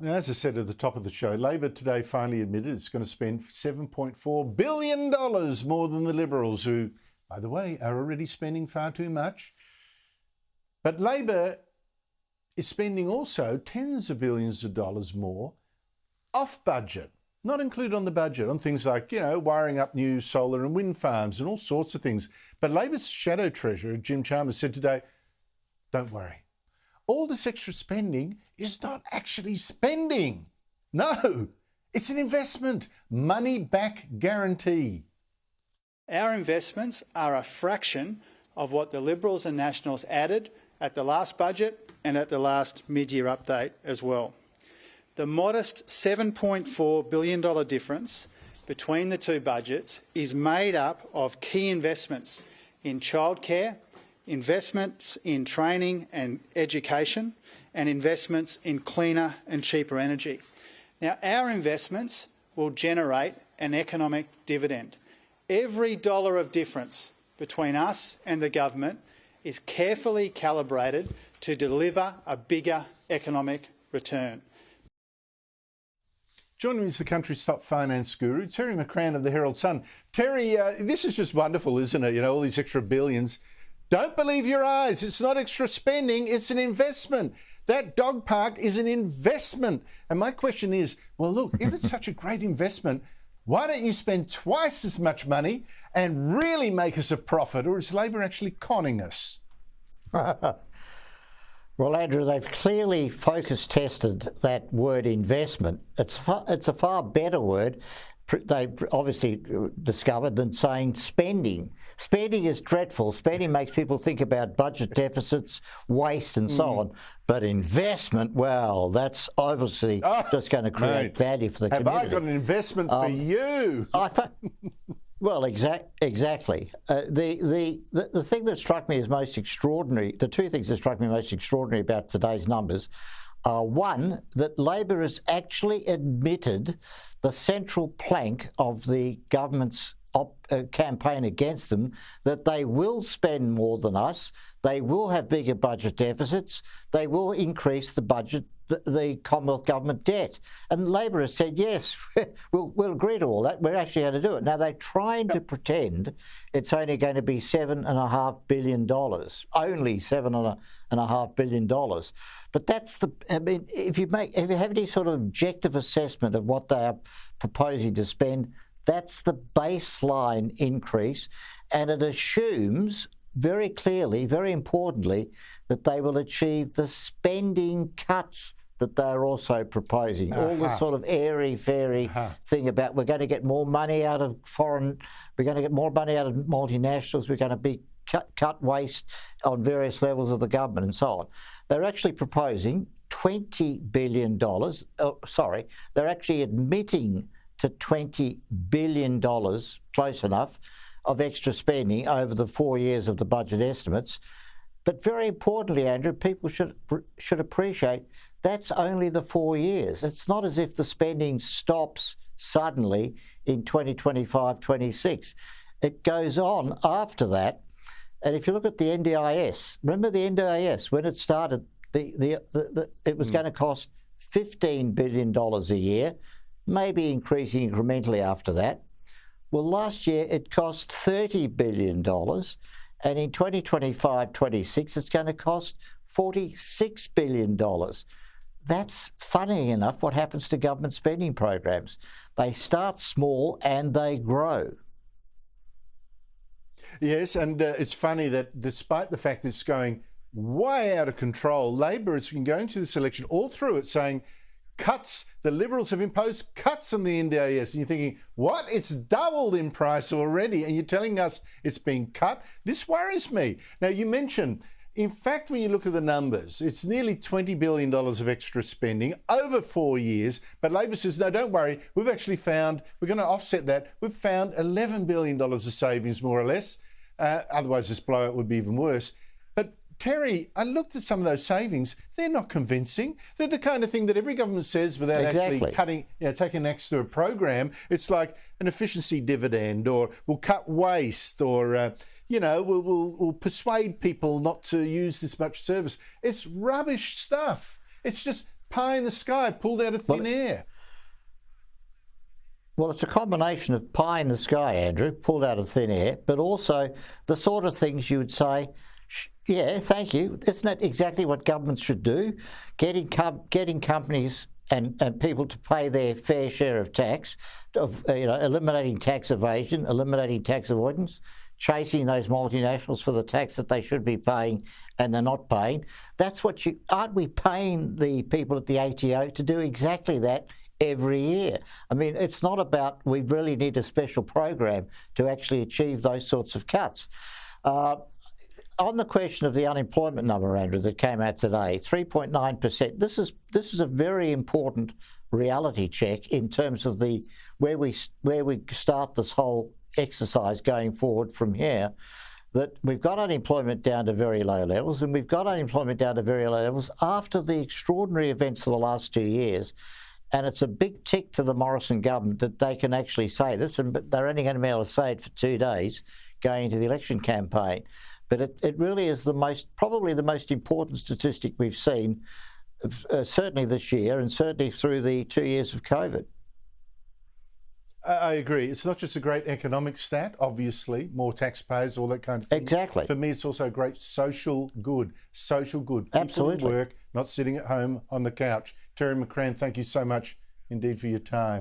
Now, as I said at the top of the show, Labor today finally admitted it's going to spend $7.4 billion more than the Liberals, who, by the way, are already spending far too much. But Labor is spending also tens of billions of dollars more off budget, not included on the budget, on things like, wiring up new solar and wind farms and all sorts of things. But Labor's shadow treasurer, Jim Chalmers, said today, don't worry. All this extra spending is not actually spending. No, it's an investment. Money back guarantee. Our investments are a fraction of what the Liberals and Nationals added at the last budget and at the last mid-year update as well. The modest $7.4 billion difference between the two budgets is made up of key investments in childcare, investments in training and education, and investments in cleaner and cheaper energy. Now, our investments will generate an economic dividend. Every dollar of difference between us and the government is carefully calibrated to deliver a bigger economic return. Joining me is the country's top finance guru, Terry McCrann of the Herald Sun. Terry, this is just wonderful, isn't it? All these extra billions. Don't believe your eyes. It's not extra spending, it's an investment. That dog park is an investment. And my question is, well, look, if it's such a great investment, why don't you spend twice as much money and really make us a profit? Or is Labor actually conning us? Well, Andrew, they've clearly focus tested that word investment. It's a far better word, they've obviously discovered, than saying spending. Spending is dreadful. Spending makes people think about budget deficits, waste and so on. But investment, well, that's obviously just going to create value for the community. Have I got an investment for you? Well, exactly. The thing that struck me as most extraordinary, the two things that struck me most extraordinary about today's numbers are, one, that Labor has actually admitted the central plank of the government's campaign against them, that they will spend more than us, they will have bigger budget deficits, they will increase the budget, the Commonwealth government debt. And Labor has said, yes, we'll agree to all that. We're actually going to do it. Now, they're trying to pretend it's only going to be $7.5 billion, only $7.5 billion. But that's if you have any sort of objective assessment of what they are proposing to spend, that's the baseline increase, and it assumes very clearly, very importantly, that they will achieve the spending cuts that they're also proposing. All this sort of airy-fairy thing about we're going to get more money out of we're going to get more money out of multinationals, we're going to be cut waste on various levels of the government and so on. They're actually proposing $20 billion, they're actually admitting to $20 billion, close enough, of extra spending over the 4 years of the budget estimates. But very importantly, Andrew, people should appreciate that's only the 4 years. It's not as if the spending stops suddenly in 2025-26. It goes on after that. And if you look at the NDIS, remember the NDIS, when it started, it was going to cost $15 billion a year, maybe increasing incrementally after that. Well, last year it cost $30 billion, and in 2025-26 it's going to cost $46 billion. That's, funny enough, what happens to government spending programs. They start small and they grow. Yes, and it's funny that despite the fact that it's going way out of control, Labor has been going to this election all through it saying, cuts, the Liberals have imposed cuts on the NDIS. And you're thinking, what? It's doubled in price already, and you're telling us it's being cut? This worries me. Now, you mentioned, in fact, when you look at the numbers, it's nearly $20 billion of extra spending over 4 years. But Labor says, no, don't worry, we've actually found, we're going to offset that. We've found $11 billion of savings, more or less. Otherwise, this blowout would be even worse. But Terry, I looked at some of those savings. They're not convincing. They're the kind of thing that every government says without actually cutting, taking next to a program. It's like an efficiency dividend, or we'll cut waste, or we'll persuade people not to use this much service. It's rubbish stuff. It's just pie in the sky pulled out of thin air. Well, it's a combination of pie in the sky, Andrew, pulled out of thin air, but also the sort of things you would say, yeah, thank you. Isn't that exactly what governments should do? Getting companies and people to pay their fair share of tax, eliminating tax evasion, eliminating tax avoidance, chasing those multinationals for the tax that they should be paying and they're not paying. That's what aren't we paying the people at the ATO to do exactly that every year? I mean, it's not about we really need a special program to actually achieve those sorts of cuts. On the question of the unemployment number, Andrew, that came out today, 3.9%. This is a very important reality check in terms of where we start this whole exercise going forward from here. That we've got unemployment down to very low levels, and we've got unemployment down to very low levels after the extraordinary events of the last 2 years. And it's a big tick to the Morrison government that they can actually say this, but they're only going to be able to say it for 2 days going into the election campaign. But it really is probably the most important statistic we've seen, certainly this year and certainly through the 2 years of COVID. I agree. It's not just a great economic stat, obviously, more taxpayers, all that kind of thing. Exactly. For me, it's also a great social good. Social good. Absolutely. People at work, not sitting at home on the couch. Terry McCrann, thank you so much indeed for your time.